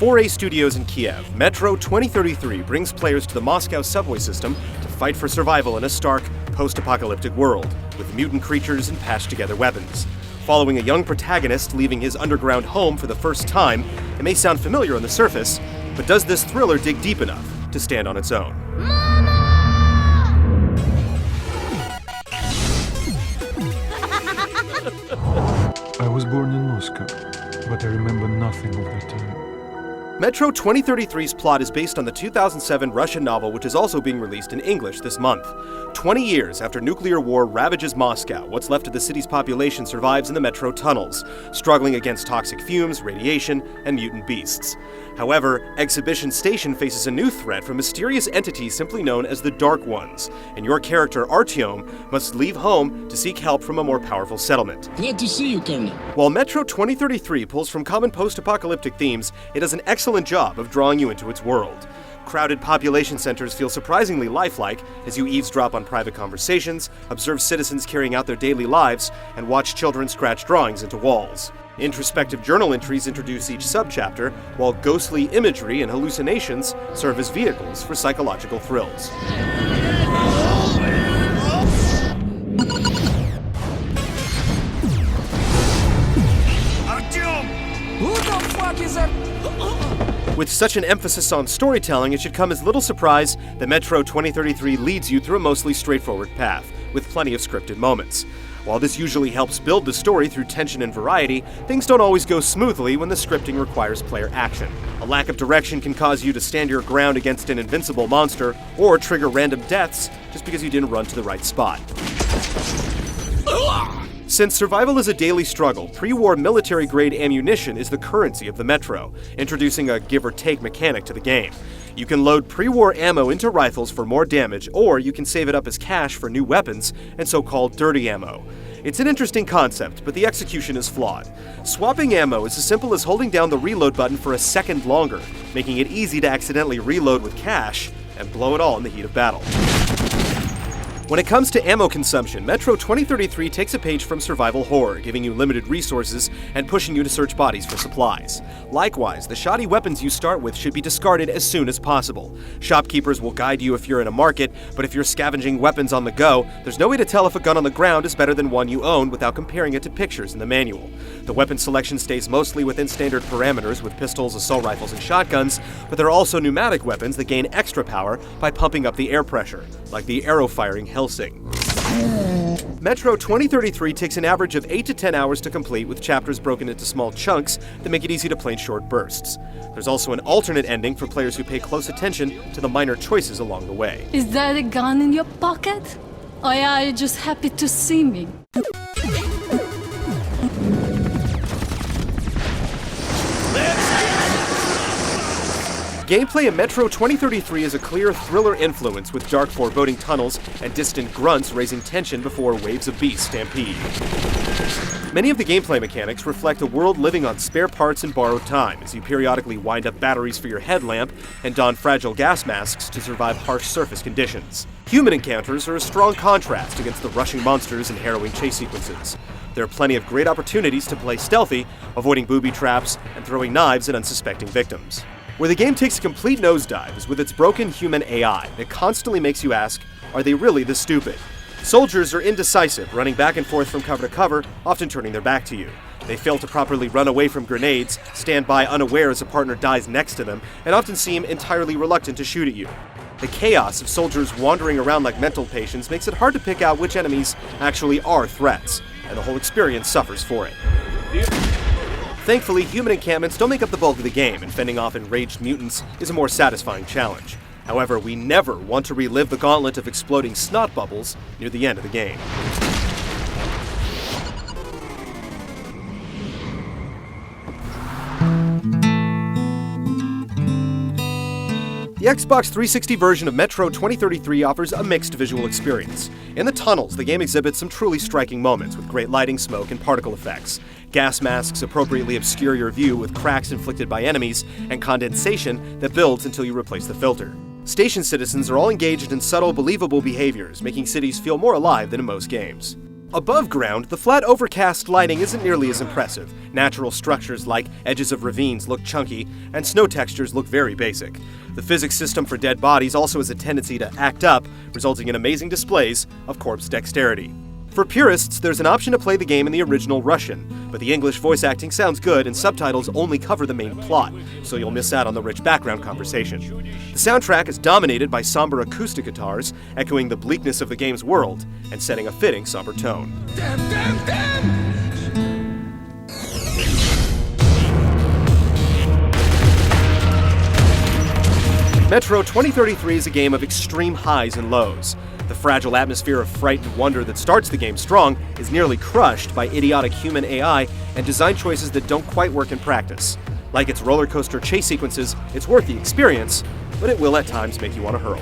4A Studios in Kiev, Metro 2033 brings players to the Moscow subway system to fight for survival in a stark, post-apocalyptic world, with mutant creatures and patched-together weapons. Following a young protagonist leaving his underground home for the first time, it may sound familiar on the surface, but does this thriller dig deep enough to stand on its own? I was born in Moscow, but I remember nothing of that time. Metro 2033's plot is based on the 2007 Russian novel, which is also being released in English this month. 20 years after nuclear war ravages Moscow, what's left of the city's population survives in the metro tunnels, struggling against toxic fumes, radiation, and mutant beasts. However, Exhibition Station faces a new threat from mysterious entities simply known as the Dark Ones, and your character, Artyom, must leave home to seek help from a more powerful settlement. Glad to see you, Colonel. While Metro 2033 pulls from common post-apocalyptic themes, it does an excellent job of drawing you into its world. Crowded population centers feel surprisingly lifelike as you eavesdrop on private conversations, observe citizens carrying out their daily lives, and watch children scratch drawings into walls. Introspective journal entries introduce each subchapter, while ghostly imagery and hallucinations serve as vehicles for psychological thrills. Who the fuck is that? With such an emphasis on storytelling, it should come as little surprise that Metro 2033 leads you through a mostly straightforward path, with plenty of scripted moments. While this usually helps build the story through tension and variety, things don't always go smoothly when the scripting requires player action. A lack of direction can cause you to stand your ground against an invincible monster, or trigger random deaths just because you didn't run to the right spot. Since survival is a daily struggle, pre-war military-grade ammunition is the currency of the Metro, introducing a give-or-take mechanic to the game. You can load pre-war ammo into rifles for more damage, or you can save it up as cash for new weapons and so-called dirty ammo. It's an interesting concept, but the execution is flawed. Swapping ammo is as simple as holding down the reload button for a second longer, making it easy to accidentally reload with cash and blow it all in the heat of battle. When it comes to ammo consumption, Metro 2033 takes a page from survival horror, giving you limited resources and pushing you to search bodies for supplies. Likewise, the shoddy weapons you start with should be discarded as soon as possible. Shopkeepers will guide you if you're in a market, but if you're scavenging weapons on the go, there's no way to tell if a gun on the ground is better than one you own without comparing it to pictures in the manual. The weapon selection stays mostly within standard parameters with pistols, assault rifles, and shotguns, but there are also pneumatic weapons that gain extra power by pumping up the air pressure, like the arrow-firing Helsing. Metro 2033 takes an average of 8 to 10 hours to complete, with chapters broken into small chunks that make it easy to play in short bursts. There's also an alternate ending for players who pay close attention to the minor choices along the way. Is that a gun in your pocket? Or are you just happy to see me? Gameplay in Metro 2033 is a clear thriller influence, with dark foreboding tunnels and distant grunts raising tension before waves of beasts stampede. Many of the gameplay mechanics reflect a world living on spare parts and borrowed time, as you periodically wind up batteries for your headlamp and don fragile gas masks to survive harsh surface conditions. Human encounters are a strong contrast against the rushing monsters and harrowing chase sequences. There are plenty of great opportunities to play stealthy, avoiding booby traps and throwing knives at unsuspecting victims. Where the game takes a complete nosedive is with its broken human AI that constantly makes you ask, are they really this stupid? Soldiers are indecisive, running back and forth from cover to cover, often turning their back to you. They fail to properly run away from grenades, stand by unaware as a partner dies next to them, and often seem entirely reluctant to shoot at you. The chaos of soldiers wandering around like mental patients makes it hard to pick out which enemies actually are threats, and the whole experience suffers for it. Thankfully, human encampments don't make up the bulk of the game, and fending off enraged mutants is a more satisfying challenge. However, we never want to relive the gauntlet of exploding snot bubbles near the end of the game. The Xbox 360 version of Metro 2033 offers a mixed visual experience. In the tunnels, the game exhibits some truly striking moments with great lighting, smoke, and particle effects. Gas masks appropriately obscure your view with cracks inflicted by enemies, and condensation that builds until you replace the filter. Station citizens are all engaged in subtle, believable behaviors, making cities feel more alive than in most games. Above ground, the flat overcast lighting isn't nearly as impressive. Natural structures like edges of ravines look chunky, and snow textures look very basic. The physics system for dead bodies also has a tendency to act up, resulting in amazing displays of corpse dexterity. For purists, there's an option to play the game in the original Russian, but the English voice acting sounds good and subtitles only cover the main plot, so you'll miss out on the rich background conversation. The soundtrack is dominated by somber acoustic guitars, echoing the bleakness of the game's world and setting a fitting somber tone. Metro 2033 is a game of extreme highs and lows. The fragile atmosphere of fright and wonder that starts the game strong is nearly crushed by idiotic human AI and design choices that don't quite work in practice. Like its roller coaster chase sequences, it's worth the experience, but it will at times make you want to hurl.